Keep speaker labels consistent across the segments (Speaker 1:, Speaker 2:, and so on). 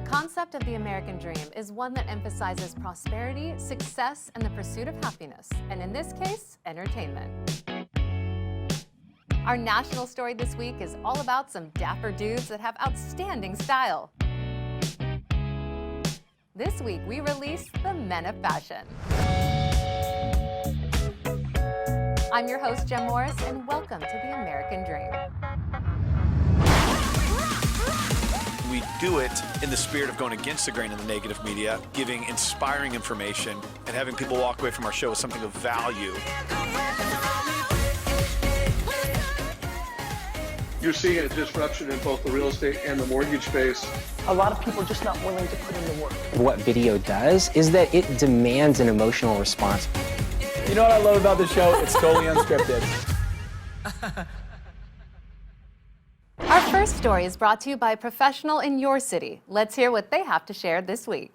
Speaker 1: concept of the American dream is one that emphasizes prosperity, success, and the pursuit of happiness, and in this case, entertainment. Our national story this week is all about some dapper dudes that have outstanding style. This week, we release the Men of Fashion. I'm your host, Jem Morris, and welcome to the American Dream.
Speaker 2: We do it in the spirit of going against the grain in the negative media, giving inspiring information, and having people walk away from our show with something of value.
Speaker 3: You're seeing a disruption in both the real estate and the mortgage space.
Speaker 4: A lot of people are just not willing to put in the work.
Speaker 5: What video does is that it demands an emotional response.
Speaker 6: You know what I love about this show? It's totally unscripted.
Speaker 1: Our first story is brought to you by a professional in your city. Let's hear what they have to share this week.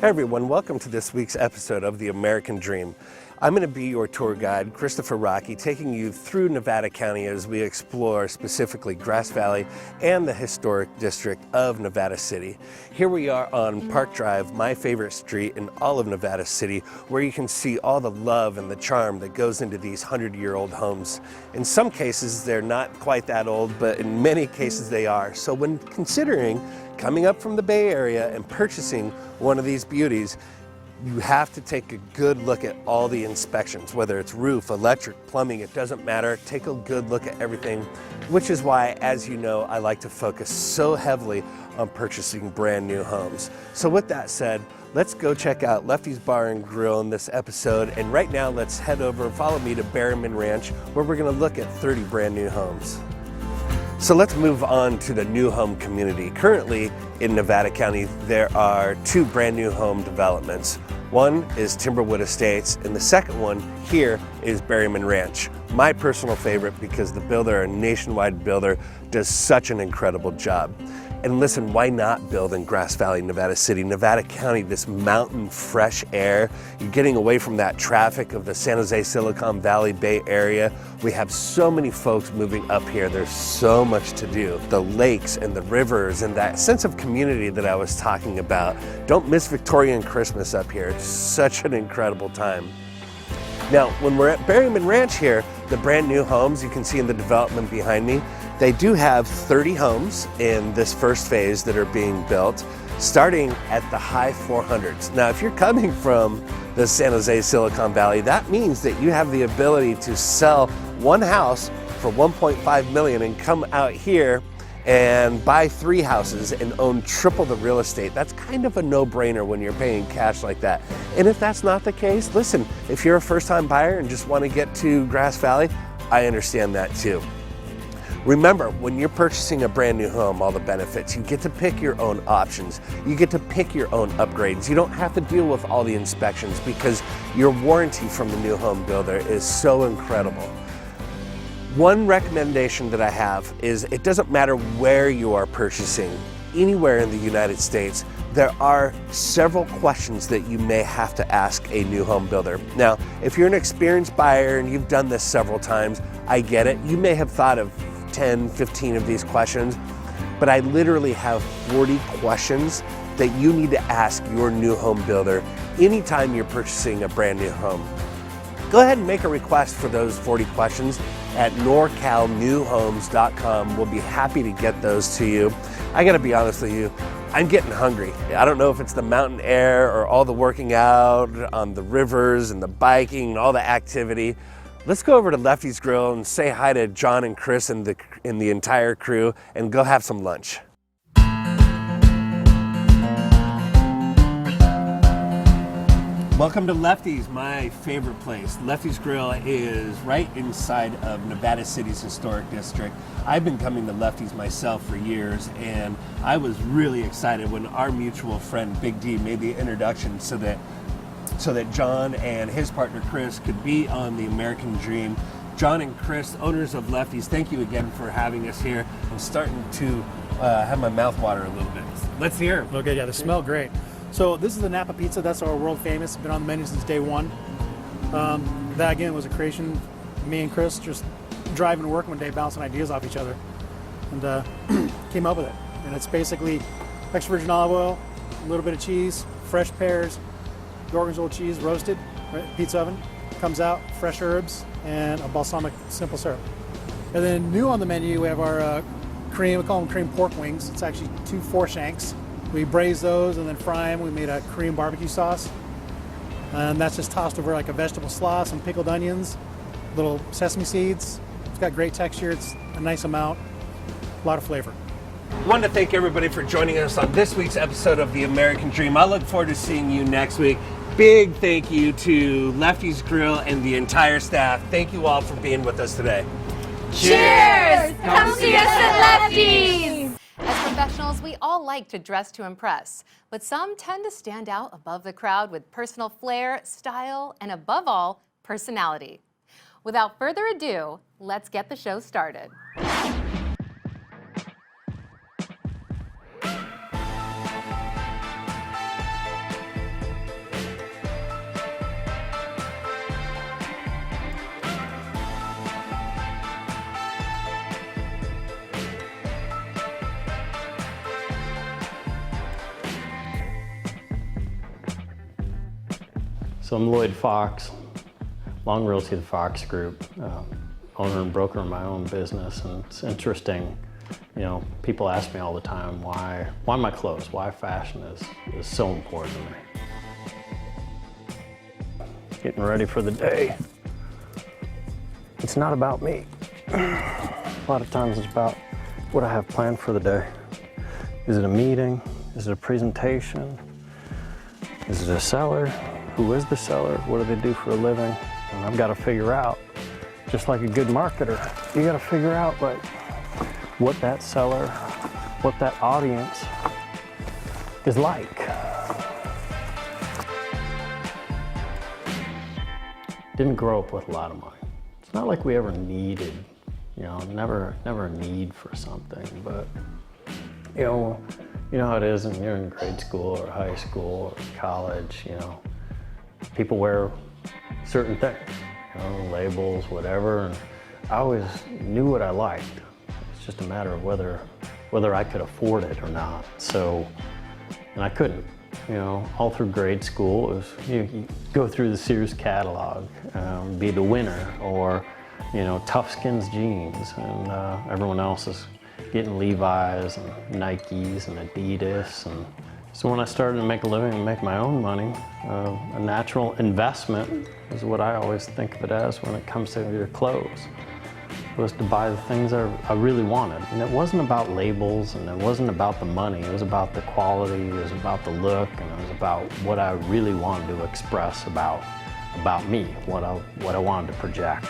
Speaker 7: Hey everyone, welcome to this week's episode of The American Dream. I'm going to be your tour guide, Christopher Rockey, taking you through Nevada County as we explore specifically Grass Valley and the historic district of Nevada City. Here we are on Park Drive, my favorite street in all of Nevada City, where you can see all the love and the charm that goes into these 100-year-old homes. In some cases, they're not quite that old, but in many cases they are. So when considering coming up from the Bay Area and purchasing one of these beauties, you have to take a good look at all the inspections, whether it's roof, electric, plumbing, it doesn't matter. Take a good look at everything, which is why, as you know, I like to focus so heavily on purchasing brand new homes. So with that said, let's go check out Lefty's Bar and Grill in this episode. And right now, let's head over, follow me to Berryman Ranch, where we're gonna look at 30 brand new homes. So let's move on to the new home community. Currently in Nevada County, there are two brand new home developments. One is Timberwood Estates, and the second one here is Berryman Ranch. My personal favorite because the builder, a nationwide builder, does such an incredible job. And listen, why not build in Grass Valley, Nevada City, Nevada County, this mountain fresh air? You're getting away from that traffic of the San Jose, Silicon Valley, Bay Area. We have so many folks moving up here. There's so much to do. The lakes and the rivers and that sense of community that I was talking about. Don't miss Victorian Christmas up here. It's such an incredible time. Now, when we're at Berryman Ranch here, the brand new homes you can see in the development behind me, they do have 30 homes in this first phase that are being built, starting at the high 400s. Now, if you're coming from the San Jose, Silicon Valley, that means that you have the ability to sell one house for $1.5 million and come out here and buy 3 houses and own triple the real estate. That's kind of a no-brainer when you're paying cash like that. And if that's not the case, listen, if you're a first-time buyer and just want to get to Grass Valley, I understand that too. Remember, when you're purchasing a brand new home, all the benefits, you get to pick your own options. You get to pick your own upgrades. You don't have to deal with all the inspections because your warranty from the new home builder is so incredible. One recommendation that I have is it doesn't matter where you are purchasing, anywhere in the United States, there are several questions that you may have to ask a new home builder. Now, if you're an experienced buyer and you've done this several times, I get it. You may have thought of 10, 15 of these questions, but I literally have 40 questions that you need to ask your new home builder anytime you're purchasing a brand new home. Go ahead and make a request for those 40 questions at norcalnewhomes.com. We'll be happy to get those to you. I gotta be honest with you, I'm getting hungry. I don't know if it's the mountain air or all the working out on the rivers and the biking and all the activity. Let's go over to Lefty's Grill and say hi to John and Chris and the entire crew and go have some lunch. Welcome to Lefty's, my favorite place. Lefty's Grill is right inside of Nevada City's historic district. I've been coming to Lefty's myself for years, and I was really excited when our mutual friend Big D made the introduction so that John and his partner Chris could be on the American Dream. John and Chris, owners of Lefty's, thank you again for having us here. I'm starting to have my mouth water a little bit. Let's hear.
Speaker 8: Okay, yeah, they smell great. So this is the Napa Pizza. That's our world famous. Been on the menu since day one. That again was a creation. Me and Chris just driving to work one day, bouncing ideas off each other, and came up with it. And it's basically extra virgin olive oil, a little bit of cheese, fresh pears, gorgonzola cheese roasted, right, pizza oven. Comes out, fresh herbs, and a balsamic simple syrup. And then new on the menu, we have our cream, we call them cream pork wings. It's actually 2 4-shanks. We braise those and then fry them. We made a Korean barbecue sauce. And that's just tossed over like a vegetable slaw, some pickled onions, little sesame seeds. It's got great texture, it's a nice amount, a lot of flavor.
Speaker 7: I want to thank everybody for joining us on this week's episode of The American Dream. I look forward to seeing you next week. Big thank you to Lefty's Grill and the entire staff. Thank you all for being with us today.
Speaker 1: Cheers! Come see us at Lefty's! As professionals, we all like to dress to impress, but some tend to stand out above the crowd with personal flair, style, and above all, personality. Without further ado, let's get the show started.
Speaker 9: So I'm Lloyd Fox, Long Realty, the Fox Group, owner and broker of my own business, and it's interesting, you know, people ask me all the time why my clothes, why fashion is so important to me. Getting ready for the day. It's not about me. A lot of times it's about what I have planned for the day. Is it a meeting? Is it a presentation? Is it a seller? Who is the seller? What do they do for a living? And I've got to figure out, just like a good marketer, you got to figure out like what that seller, what that audience is like. Didn't grow up with a lot of money. It's not like we ever needed, you know, never a need for something, but you know how it is when you're in grade school or high school or college, you know, people wear certain things, you know, labels, whatever, and I always knew what I liked. It's just a matter of whether I could afford it or not. So, and I couldn't, you know, all through grade school, it was, you go through the Sears catalog, be the winner, or, you know, Toughskins jeans, and everyone else is getting Levi's and Nikes and Adidas. And so when I started to make a living and make my own money, a natural investment is what I always think of it as when it comes to your clothes, was to buy the things I really wanted. And it wasn't about labels, and it wasn't about the money. It was about the quality, it was about the look, and it was about what I really wanted to express about me, what I wanted to project.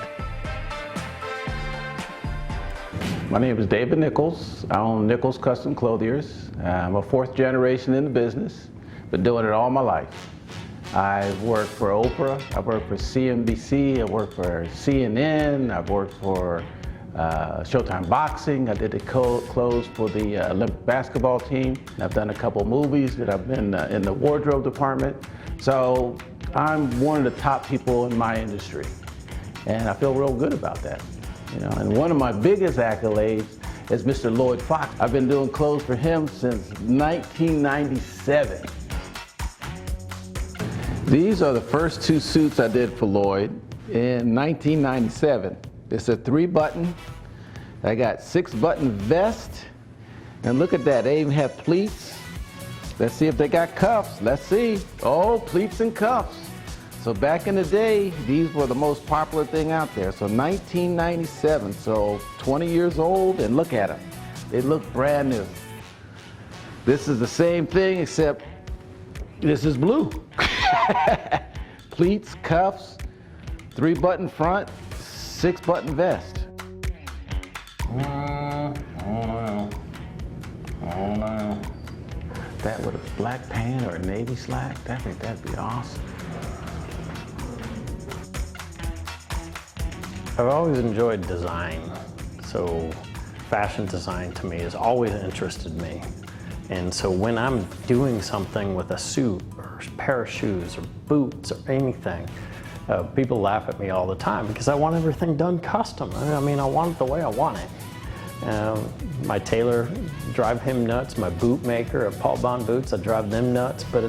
Speaker 10: My name is David Nichols. I own Nichols Custom Clothiers. I'm a 4th generation in the business, been doing it all my life. I've worked for Oprah, I've worked for CNBC, I've worked for CNN, I've worked for Showtime Boxing. I did the clothes for the Olympic basketball team. I've done a couple movies that I've been in the wardrobe department. So I'm one of the top people in my industry, and I feel real good about that. You know, and one of my biggest accolades is Mr. Lloyd Fox. I've been doing clothes for him since 1997. These are the first 2 suits I did for Lloyd in 1997. It's a 3-button. I got 6-button vest. And look at that, they even have pleats. Let's see if they got cuffs. Let's see. Oh, pleats and cuffs. So back in the day, these were the most popular thing out there. So 1997, so 20 years old, and look at them. They look brand new. This is the same thing, except this is blue. Pleats, cuffs, 3-button front, 6-button vest. Oh no. That with a black pant or a navy slack, that'd be awesome.
Speaker 9: I've always enjoyed design, so fashion design to me has always interested me. And so when I'm doing something with a suit or a pair of shoes or boots or anything, People laugh at me all the time because I want everything done custom. I mean, I want it the way I want it. My tailor, drive him nuts. My boot maker at Paul Bond Boots, I drive them nuts. But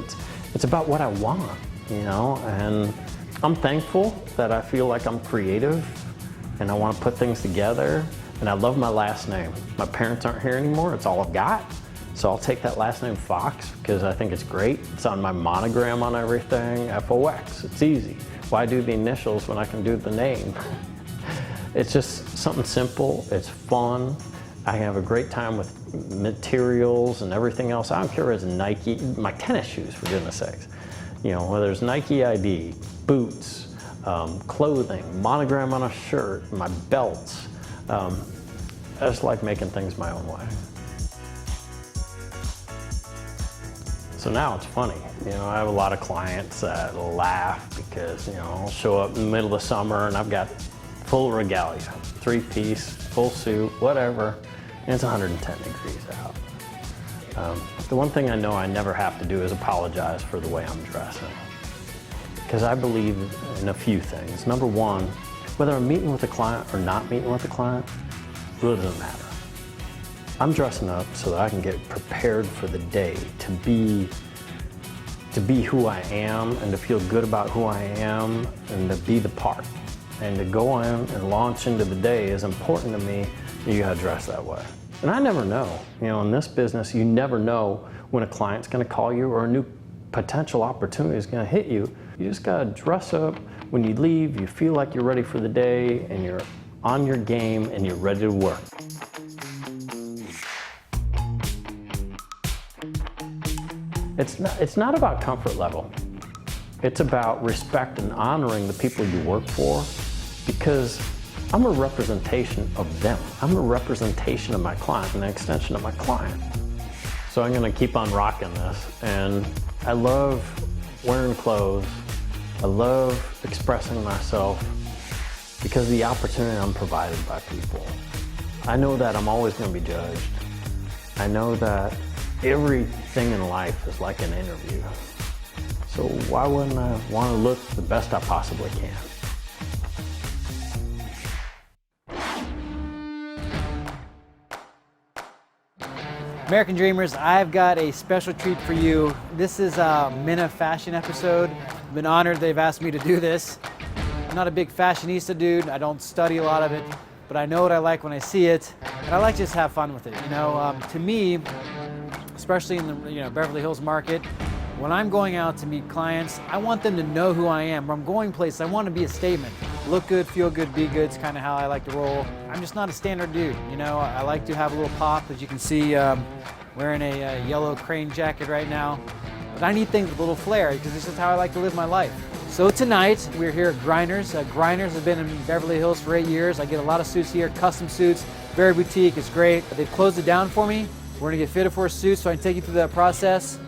Speaker 9: it's about what I want, you know. And I'm thankful that I feel like I'm creative, and I want to put things together. And I love my last name. My parents aren't here anymore. It's all I've got. So I'll take that last name Fox because I think it's great. It's on my monogram on everything. FOX. It's easy. Why do the initials when I can do the name? It's just something simple, it's fun. I have a great time with materials and everything else. I don't care if it's Nike, my tennis shoes, for goodness sakes. You know, whether it's Nike ID, boots, clothing, monogram on a shirt, my belts. I just like making things my own way. So now it's funny, you know, I have a lot of clients that laugh because, you know, I'll show up in the middle of summer and I've got full regalia, 3-piece, full suit, whatever, and it's 110 degrees out. The one thing I know I never have to do is apologize for the way I'm dressing. Because I believe in a few things. Number one, whether I'm meeting with a client or not meeting with a client, really doesn't matter. I'm dressing up so that I can get prepared for the day, to be who I am and to feel good about who I am and to be the part. And to go in and launch into the day is important to me. You gotta dress that way. And I never know, you know, in this business, you never know when a client's gonna call you or a new potential opportunity is gonna hit you. You just gotta dress up. When you leave, you feel like you're ready for the day and you're on your game and you're ready to work. It's not about comfort level. It's about respect and honoring the people you work for, because I'm a representation of them. I'm a representation of my client, an extension of my client. So I'm gonna keep on rocking this. And I love wearing clothes. I love expressing myself because of the opportunity I'm provided by people. I know that I'm always gonna be judged. I know that everything in life is like an interview. So why wouldn't I want to look the best I possibly can?
Speaker 11: American Dreamers, I've got a special treat for you. This is a Men of Fashion episode. I've been honored they've asked me to do this. I'm not a big fashionista dude. I don't study a lot of it, but I know what I like when I see it, and I like to just have fun with it. You know, to me, especially in the Beverly Hills market, when I'm going out to meet clients, I want them to know who I am. When I'm going places, I want to be a statement. Look good, feel good, be good is kind of how I like to roll. I'm just not a standard dude, you know. I like to have a little pop, as you can see, wearing a yellow crane jacket right now. But I need things with a little flair because this is how I like to live my life. So tonight, we're here at Grinders. Grinders have been in Beverly Hills for 8 years. I get a lot of suits here, custom suits, very boutique, it's great. They've closed it down for me. We're gonna get fitted for a suit, so I can take you through that process.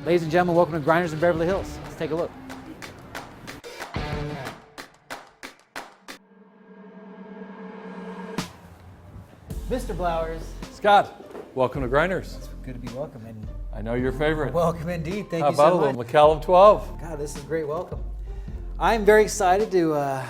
Speaker 11: Ladies and gentlemen, welcome to Grinders in Beverly Hills. Let's take a look. Mr. Blowers.
Speaker 12: Scott, welcome to Grinders.
Speaker 11: It's good to be welcome. And
Speaker 12: I know your favorite.
Speaker 11: welcome indeed, thank
Speaker 12: How
Speaker 11: you so much.
Speaker 12: about a little McCallum 12?
Speaker 11: God, this is a great welcome. I'm very excited to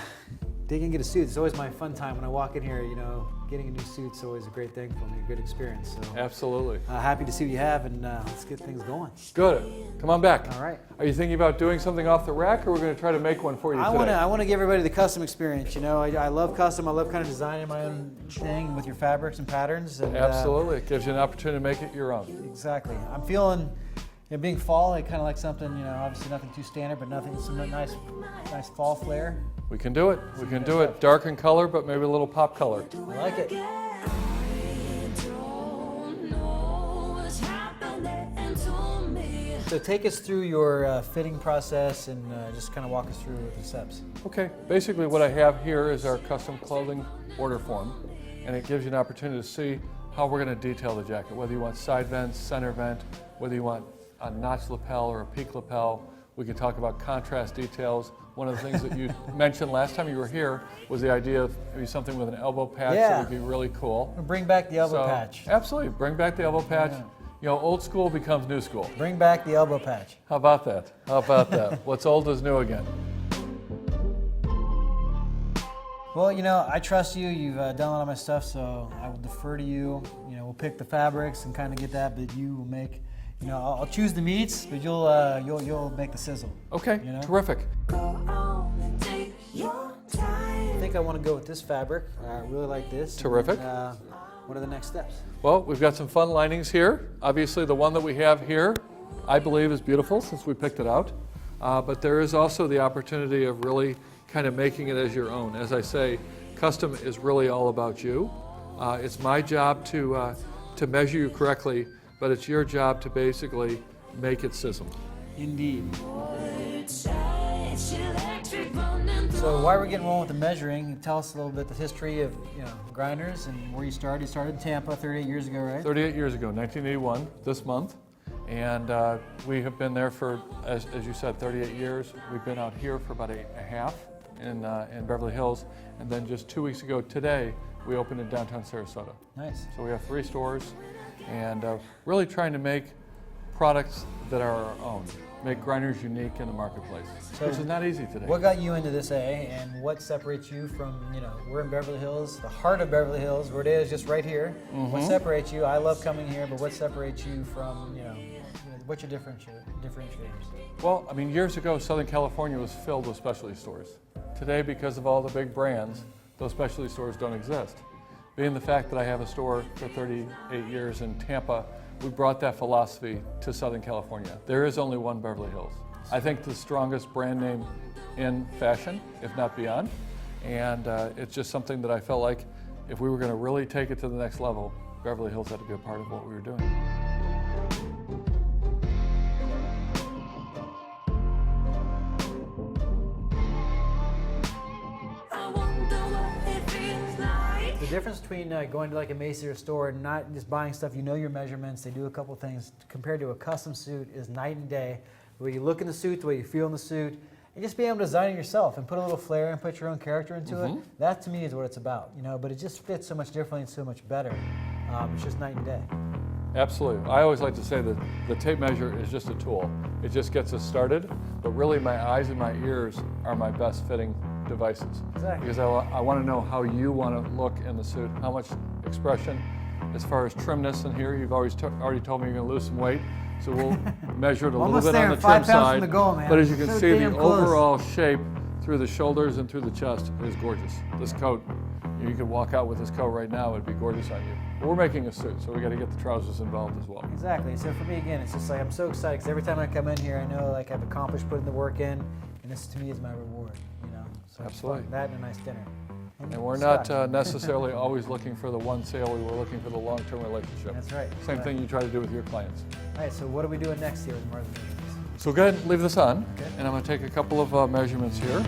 Speaker 11: dig in and get a suit. It's always my fun time when I walk in here, you know. Getting a new suit's always a great thing for me, a good experience. So
Speaker 12: Absolutely.
Speaker 11: Happy to see what you have, and let's get things going.
Speaker 12: Good. Come on back.
Speaker 11: All right.
Speaker 12: Are you thinking about doing something off the rack, or we're going to try to make one for you today?
Speaker 11: I want to give everybody the custom experience. You know, I love custom. I love kind of designing my own thing with your fabrics and patterns. And,
Speaker 12: Absolutely. It gives you an opportunity to make it your own.
Speaker 11: Exactly. I'm feeling, you know, being fall, I kind of like something, you know, obviously nothing too standard, but some nice fall flair.
Speaker 12: We can do it. We can do it. Dark in color, but maybe a little pop color.
Speaker 11: I like it. So take us through your fitting process and just kind of walk us through the steps.
Speaker 12: Okay, basically what I have here is our custom clothing order form, and it gives you an opportunity to see how we're going to detail the jacket, whether you want side vents, center vent, whether you want a notch lapel or a peak lapel. We can talk about contrast details. One of the things that you mentioned last time you were here was the idea of maybe something with an elbow patch that would be really cool.
Speaker 11: Bring back the elbow patch.
Speaker 12: Absolutely, bring back the elbow patch.
Speaker 11: Yeah.
Speaker 12: You know, old school becomes new school.
Speaker 11: Bring back the elbow patch.
Speaker 12: How about that? How about that? What's old is new again.
Speaker 11: Well, you know, I trust you. You've done a lot of my stuff, so I will defer to you. You know, we'll pick the fabrics and kind of get that, but you will make, you know, I'll choose the meats, but you'll make the sizzle.
Speaker 12: Okay,
Speaker 11: you know?
Speaker 12: terrific.
Speaker 11: I think I want to go with this fabric. I really like this.
Speaker 12: Terrific.
Speaker 11: And, what are the next steps?
Speaker 12: Well, we've got some fun linings here. Obviously, the one that we have here, I believe, is beautiful since we picked it out. But there is also the opportunity of really kind of making it as your own. As I say, custom is really all about you. It's my job to measure you correctly, but it's your job to basically make it sizzle.
Speaker 11: Indeed. So while we're getting rolling with the measuring, tell us a little bit the history of, you know, grinders and where you started. You started in Tampa 38 years ago, right?
Speaker 12: 38 years ago, 1981, this month. And we have been there for, as you said, 38 years. We've been out here for about 8.5 in Beverly Hills. And then just 2 weeks ago today, we opened in downtown Sarasota.
Speaker 11: Nice.
Speaker 12: So we have 3 stores and really trying to make products that are our own. Make grinders unique in the marketplace, which is not easy today.
Speaker 11: What got you into this, and what separates you from, you know, we're in Beverly Hills, the heart of Beverly Hills. Rodeo is just right here.
Speaker 12: Mm-hmm.
Speaker 11: What separates you? I love coming here, but what separates you from, you know what's your differentiators?
Speaker 12: Well, I mean, years ago, Southern California was filled with specialty stores. Today, because of all the big brands, those specialty stores don't exist. Being the fact that I have a store for 38 years in Tampa, we brought that philosophy to Southern California. There is only one Beverly Hills. I think the strongest brand name in fashion, if not beyond. And it's just something that I felt like if we were going to really take it to the next level, Beverly Hills had to be a part of what we were doing.
Speaker 11: The difference between going to like a Macy's or store and not just buying stuff, you know your measurements, they do a couple things, compared to a custom suit is night and day. The way you look in the suit, the way you feel in the suit, and just being able to design it yourself and put a little flair and put your own character into it, that to me is what it's about, you know, but it just fits so much differently and so much better. It's just night and day.
Speaker 12: Absolutely. I always like to say that the tape measure is just a tool. It just gets us started, but really my eyes and my ears are my best fitting devices.
Speaker 11: Exactly.
Speaker 12: Because I want to know how you want to look in the suit, how much expression, as far as trimness in here. You've already told me you're going to lose some weight, so we'll measure it a little bit on the trim side. But as you can see, the overall shape through the shoulders and through the chest is gorgeous. This coat, you could walk out with this coat right now, it'd be gorgeous on you. But we're making a suit, so we got to get the trousers involved as well.
Speaker 11: Exactly. So for me, again, it's just like I'm so excited because every time I come in here, I know like I've accomplished putting the work in, and this to me is my reward. You know. So
Speaker 12: absolutely.
Speaker 11: That and a nice dinner.
Speaker 12: And we're not necessarily always looking for the one sale. We were looking for the long-term relationship.
Speaker 11: That's right.
Speaker 12: Same thing you try to do with your clients.
Speaker 11: All right. So what are we doing next here with more of the measurements?
Speaker 12: So go ahead and leave this on,
Speaker 11: okay.
Speaker 12: And I'm going to take a couple of measurements here.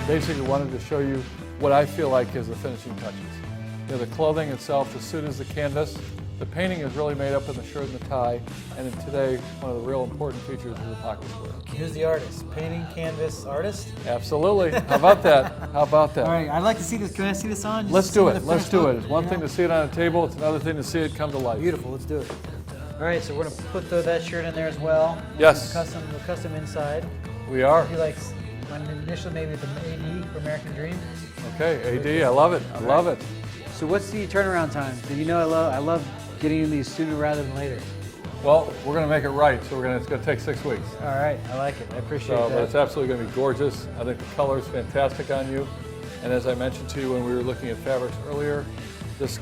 Speaker 12: Basically wanted to show you what I feel like is the finishing touches. You know, the clothing itself, the suit is the canvas. The painting is really made up in the shirt and the tie. And then today, one of the real important features is the pocket square.
Speaker 11: Who's the artist? Painting, canvas, artist?
Speaker 12: Absolutely. How about that? How about that?
Speaker 11: All right, I'd like to see this. Can I see this on?
Speaker 12: Let's do it. Let's do it. It's one thing to see it on a table. It's another thing to see it come to life.
Speaker 11: Beautiful. Let's do it. All right, so we're going to put that shirt in there as well.
Speaker 12: Yes.
Speaker 11: The custom inside.
Speaker 12: We are.
Speaker 11: Do you like my initial maybe the AD for American Dream?
Speaker 12: Okay, AD. I love it. I love it.
Speaker 11: So what's the turnaround time? You know I love getting in these sooner rather than later.
Speaker 12: Well, we're going to make it right, so it's going to take 6 weeks.
Speaker 11: All right, I like it. I appreciate that.
Speaker 12: But it's absolutely going to be gorgeous. I think the color is fantastic on you. And as I mentioned to you when we were looking at fabrics earlier, this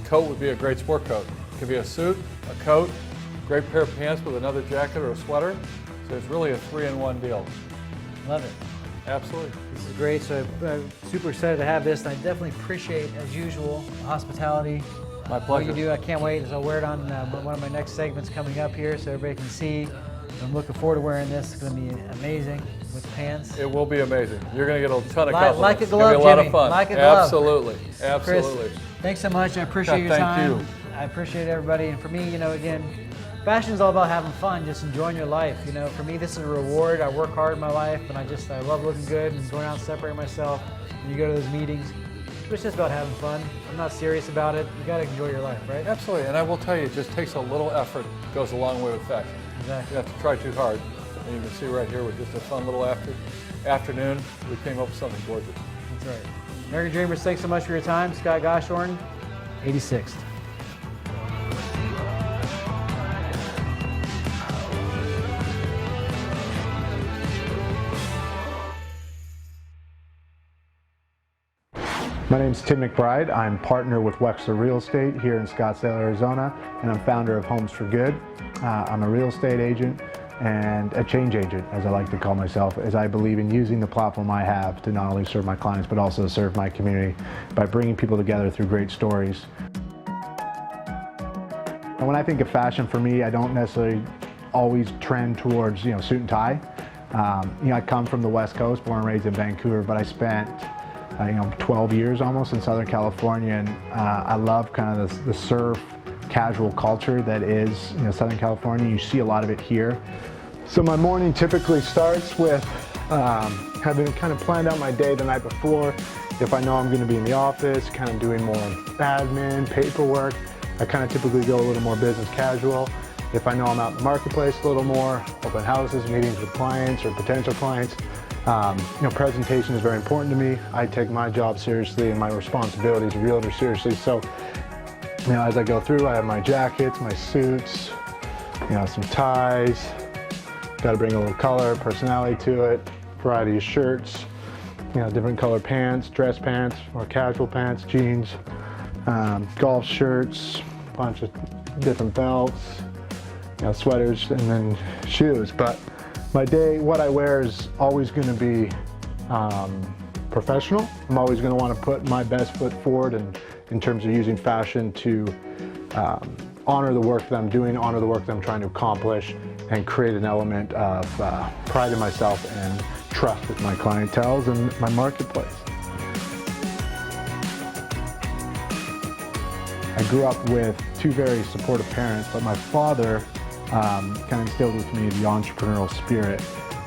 Speaker 12: coat would be a great sport coat. It could be a suit, a coat, great pair of pants with another jacket or a sweater. So it's really a 3-in-1 deal.
Speaker 11: Love it.
Speaker 12: Absolutely.
Speaker 11: This is great. So I'm super excited to have this, and I definitely appreciate, as usual, the hospitality.
Speaker 12: My pleasure.
Speaker 11: What you do, I can't wait. I'll wear it on one of my next segments coming up here so everybody can see. I'm looking forward to wearing this. It's going to be amazing with pants.
Speaker 12: It will be amazing. You're going to get a ton of compliments.
Speaker 11: Like a glove,
Speaker 12: it's going to be a lot
Speaker 11: Jimmy.
Speaker 12: of fun.
Speaker 11: Like a glove.
Speaker 12: Absolutely. Absolutely.
Speaker 11: Chris, thanks so much. I appreciate your time.
Speaker 12: Thank you.
Speaker 11: I appreciate everybody. And for me, again, fashion is all about having fun, just enjoying your life. For me, this is a reward. I work hard in my life, and I love looking good and going out and separating myself. And you go to those meetings. It's just about having fun. I'm not serious about it. You got to enjoy your life, right?
Speaker 12: Absolutely. And I will tell you, it just takes a little effort. It goes a long way with fashion. You have to try too hard. And you can see right here with just a fun little afternoon, we came up with something gorgeous.
Speaker 11: That's right. American Dreamers, thanks so much for your time. Scott Goshorn, 86th.
Speaker 13: My name's Tim McBride. I'm partner with Wexler Real Estate here in Scottsdale, Arizona, and I'm founder of Homes for Good. I'm a real estate agent and a change agent, as I like to call myself, as I believe in using the platform I have to not only serve my clients, but also serve my community by bringing people together through great stories. And when I think of fashion, for me, I don't necessarily always trend towards, suit and tie. I come from the West Coast, born and raised in Vancouver, but I spent 12 years almost in Southern California, and I love kind of the surf casual culture that is Southern California. You see a lot of it here. So my morning typically starts with having kind of planned out my day the night before. If I know I'm going to be in the office, kind of doing more admin, paperwork, I kind of typically go a little more business casual. If I know I'm out in the marketplace a little more, open houses, meetings with clients or potential clients, presentation is very important to me. I take my job seriously and my responsibility as a realtor seriously. So, as I go through, I have my jackets, my suits, some ties. Got to bring a little color, personality to it. Variety of shirts, different color pants, dress pants, or casual pants, jeans, golf shirts, a bunch of different belts, sweaters, and then shoes. But my day, what I wear is always going to be professional. I'm always going to want to put my best foot forward in terms of using fashion to honor the work that I'm doing, honor the work that I'm trying to accomplish, and create an element of pride in myself and trust with my clientele and my marketplace. I grew up with two very supportive parents, but my father kind of instilled with me the entrepreneurial spirit,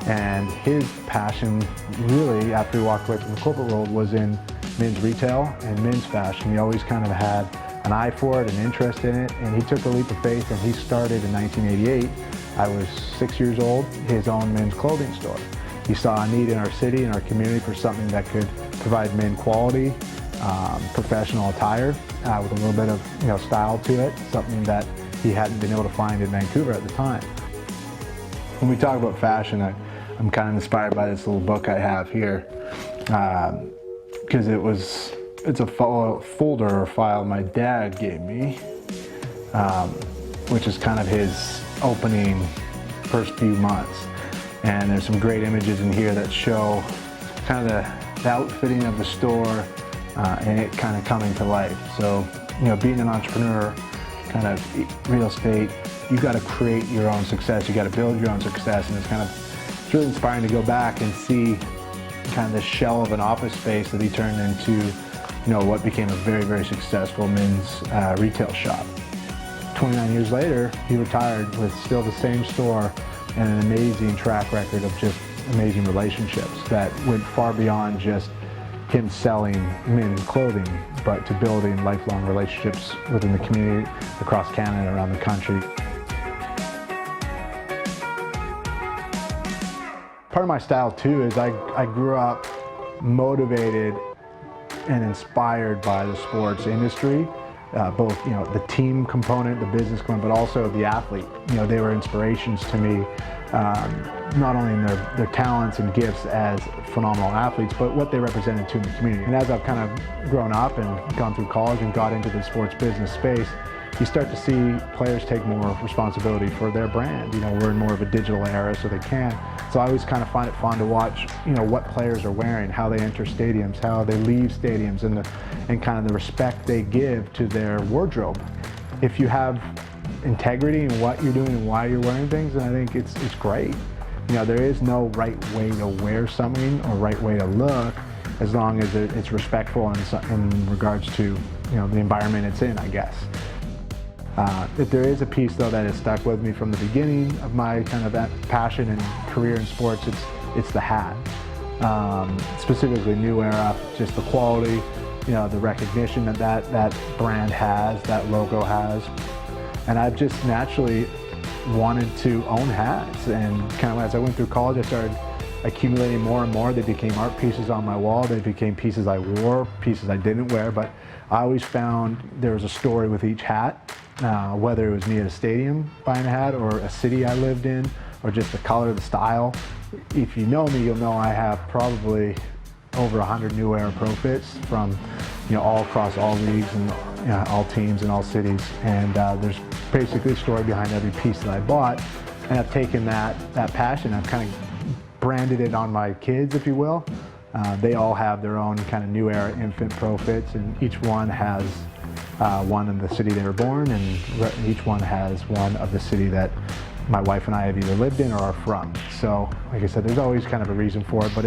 Speaker 13: and his passion really, after he walked away from the corporate world, was in men's retail and men's fashion. He always kind of had an eye for it, an interest in it, and he took a leap of faith and he started in 1988. I was 6 years old, his own men's clothing store. He saw a need in our city and our community for something that could provide men quality, professional attire with a little bit of style to it, something that he hadn't been able to find in Vancouver at the time. When we talk about fashion, I'm kind of inspired by this little book I have here, because it's a folder or file my dad gave me, which is kind of his opening first few months. And there's some great images in here that show kind of the outfitting of the store and it kind of coming to life. So, being an entrepreneur, kind of real estate, you got to create your own success. You got to build your own success, and it's really inspiring to go back and see kind of the shell of an office space that he turned into, what became a very, very successful men's retail shop. 29 years later, he retired with still the same store and an amazing track record of just amazing relationships that went far beyond just him selling men's clothing, but to building lifelong relationships within the community across Canada and around the country. Part of my style too is I grew up motivated and inspired by the sports industry, both the team component, the business component, but also the athlete. They were inspirations to me, not only in their talents and gifts as phenomenal athletes, but what they represented to the community. And as I've kind of grown up and gone through college and got into the sports business space, you start to see players take more responsibility for their brand. We're in more of a digital era, so they can. So I always kind of find it fun to watch, what players are wearing, how they enter stadiums, how they leave stadiums, and kind of the respect they give to their wardrobe. If you have integrity in what you're doing and why you're wearing things, then I think it's great. There is no right way to wear something or right way to look, as long as it's respectful in regards to the environment it's in, I guess. If there is a piece though that has stuck with me from the beginning of my kind of that passion and career in sports, it's the hat. Specifically New Era, just the quality, the recognition that brand has, that logo has. And I've just naturally wanted to own hats, and kind of as I went through college, I started accumulating more and more. They became art pieces on my wall. They became pieces I wore, pieces I didn't wear, but I always found there was a story with each hat, whether it was me at a stadium buying a hat, or a city I lived in, or just the color, the style. If you know me, you'll know I have probably over 100 New Era Pro Fits from all across all leagues and all teams and all cities, and there's basically a story behind every piece that I bought, and I've taken that passion, I've kind of branded it on my kids, if you will. They all have their own kind of New Era infant Pro Fits, and each one has one in the city they were born, and each one has one of the city that my wife and I have either lived in or are from. So, like I said, there's always kind of a reason for it, but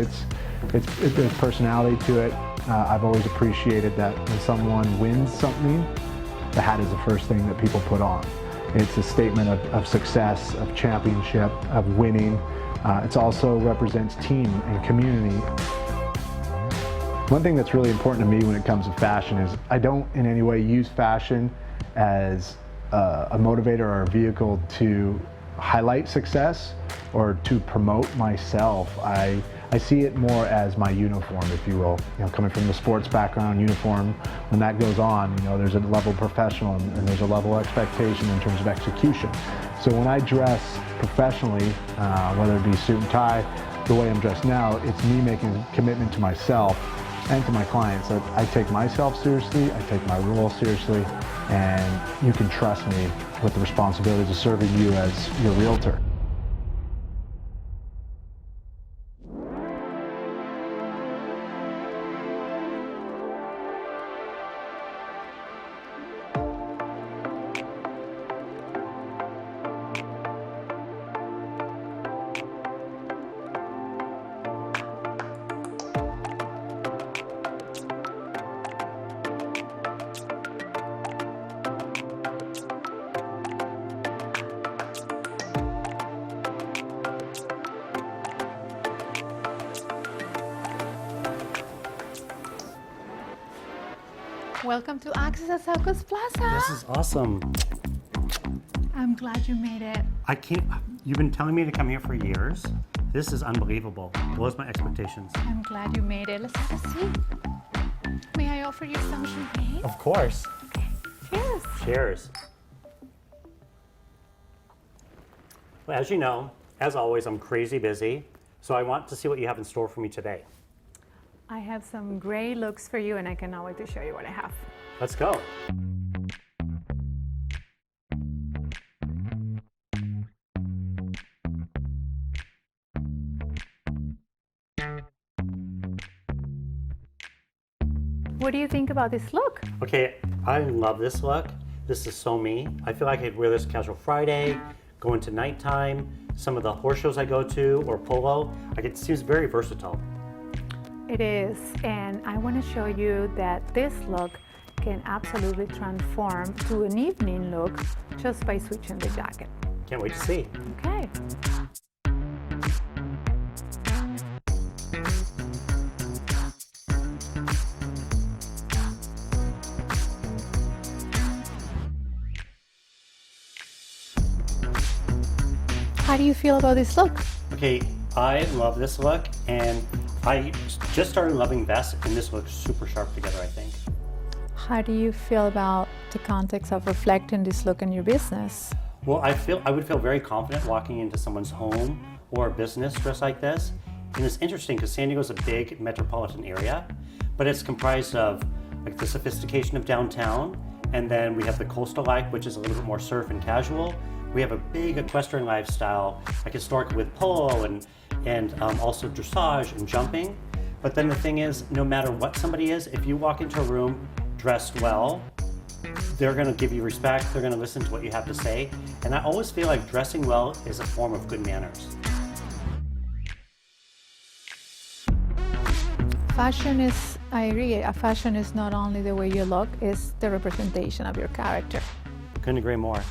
Speaker 13: there's personality to it. I've always appreciated that when someone wins something, the hat is the first thing that people put on. It's a statement of success, of championship, of winning. It also represents team and community. One thing that's really important to me when it comes to fashion is I don't in any way use fashion as a motivator or a vehicle to highlight success or to promote myself. I see it more as my uniform, if you will. Coming from the sports background, uniform, when that goes on, there's a level of professional and there's a level of expectation in terms of execution. So when I dress professionally, whether it be suit and tie, the way I'm dressed now, it's me making a commitment to myself and to my clients that I take myself seriously, I take my role seriously, and you can trust me with the responsibilities of serving you as your realtor.
Speaker 14: Welcome to Access at Southwest Plaza.
Speaker 15: This is awesome.
Speaker 14: I'm glad you made it.
Speaker 15: You've been telling me to come here for years. This is unbelievable. Blows my expectations.
Speaker 14: I'm glad you made it. Let's have a seat. May I offer you some champagne?
Speaker 15: Of course.
Speaker 14: Okay. Cheers.
Speaker 15: Cheers. Well, as you know, as always, I'm crazy busy, so I want to see what you have in store for me today.
Speaker 14: I have some great looks for you, and I cannot wait to show you what I have.
Speaker 15: Let's go.
Speaker 14: What do you think about this look?
Speaker 15: Okay, I love this look. This is so me. I feel like I could wear this casual Friday, go into nighttime, some of the horse shows I go to, or polo. It seems very versatile.
Speaker 14: It is, and I want to show you that this look can absolutely transform to an evening look just by switching the jacket.
Speaker 15: Can't wait to see.
Speaker 14: Okay. How do you feel about this look?
Speaker 15: Okay, I love this look, and I just started loving vests, and this looks super sharp together, I think.
Speaker 14: How do you feel about the context of reflecting this look in your business?
Speaker 15: Well, I would feel very confident walking into someone's home or business dressed like this. And it's interesting because San Diego's a big metropolitan area, but it's comprised of like the sophistication of downtown, and then we have the coastal life, which is a little bit more surf and casual. We have a big equestrian lifestyle, like historically with polo and also dressage and jumping. But then the thing is, no matter what somebody is, if you walk into a room dressed well, they're gonna give you respect, they're gonna listen to what you have to say. And I always feel like dressing well is a form of good manners.
Speaker 14: Fashion is, I agree, fashion is not only the way you look, it's the representation of your character.
Speaker 15: Couldn't agree more.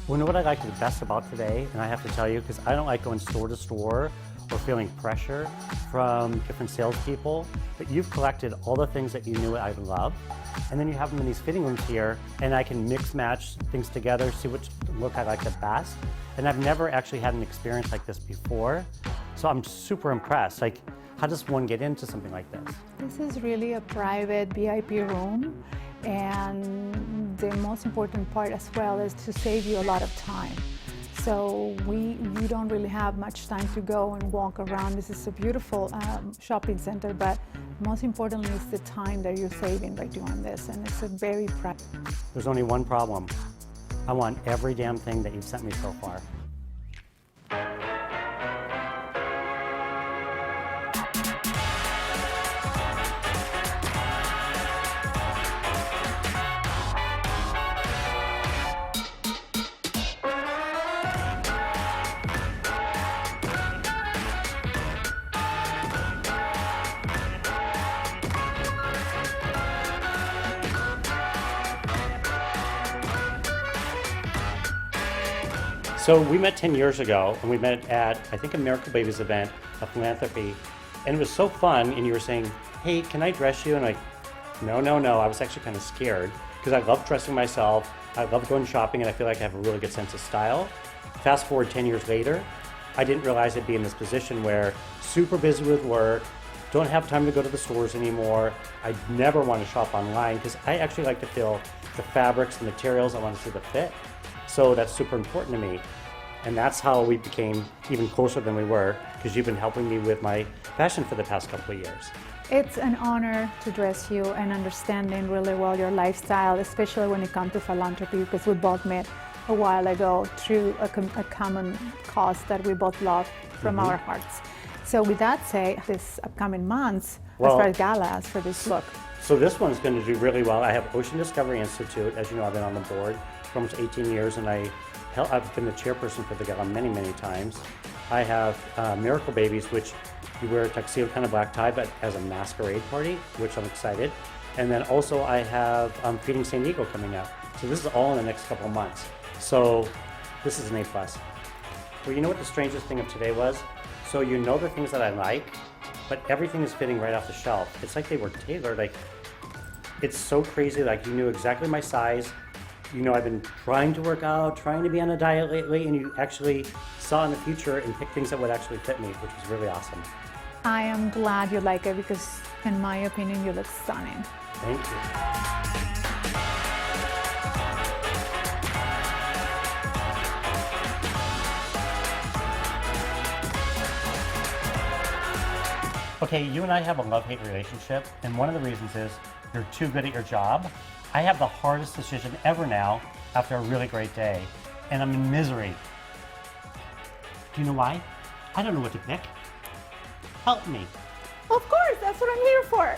Speaker 15: Well, you know what I liked the best about today, and I have to tell you, because I don't like going store to store or feeling pressure from different salespeople, but you've collected all the things that you knew I love, and then you have them in these fitting rooms here, and I can mix match things together, see which look I like the best. And I've never actually had an experience like this before, so I'm super impressed. Like, how does one get into something like this?
Speaker 14: This is really a private VIP room, and the most important part as well is to save you a lot of time. So you don't really have much time to go and walk around. This is a beautiful shopping center, but most importantly is the time that you're saving by doing this, and it's a very practical.
Speaker 15: There's only one problem. I want every damn thing that you've sent me so far. So we met 10 years ago, and we met at, I think, a Miracle Babies event, a philanthropy, and it was so fun, and you were saying, hey, can I dress you? And I'm like, no, no, no. I was actually kind of scared, because I love dressing myself, I love going shopping, and I feel like I have a really good sense of style. Fast forward 10 years later, I didn't realize I'd be in this position where super busy with work, don't have time to go to the stores anymore. I never want to shop online, because I actually like to feel the fabrics, the materials, I want to see the fit. So that's super important to me. And that's how we became even closer than we were, because you've been helping me with my fashion for the past couple of years.
Speaker 14: It's an honor to dress you and understanding really well your lifestyle, especially when it comes to philanthropy, because we both met a while ago through a common cause that we both love from our hearts. So with that said, this upcoming months, as far as galas for this look.
Speaker 15: So this one's going to do really well. I have Ocean Discovery Institute. As you know, I've been on the board for almost 18 years, and I've been the chairperson for the gala many, many times. I have Miracle Babies, which you wear a tuxedo, kind of black tie, but as a masquerade party, which I'm excited. And then also I have Feeding San Diego coming up. So this is all in the next couple of months. So this is an A+. Well, you know what the strangest thing of today was? So you know the things that I like, but everything is fitting right off the shelf. It's like they were tailored. Like, it's so crazy. Like, you knew exactly my size. You know, I've been trying to work out, trying to be on a diet lately, and you actually saw in the future and picked things that would actually fit me, which was really awesome.
Speaker 14: I am glad you like it because, in my opinion, you look stunning.
Speaker 15: Thank you. Okay, you and I have a love-hate relationship, and one of the reasons is you're too good at your job. I have the hardest decision ever now after a really great day, and I'm in misery. Do you know why? I don't know what to pick. Help me.
Speaker 14: Of course, that's what I'm here for.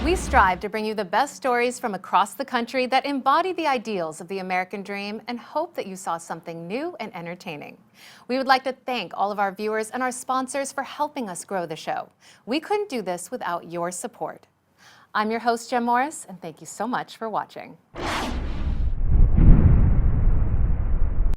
Speaker 1: We strive to bring you the best stories from across the country that embody the ideals of the American dream and hope that you saw something new and entertaining. We would like to thank all of our viewers and our sponsors for helping us grow the show. We couldn't do this without your support. I'm your host, Jem Morris, and thank you so much for watching.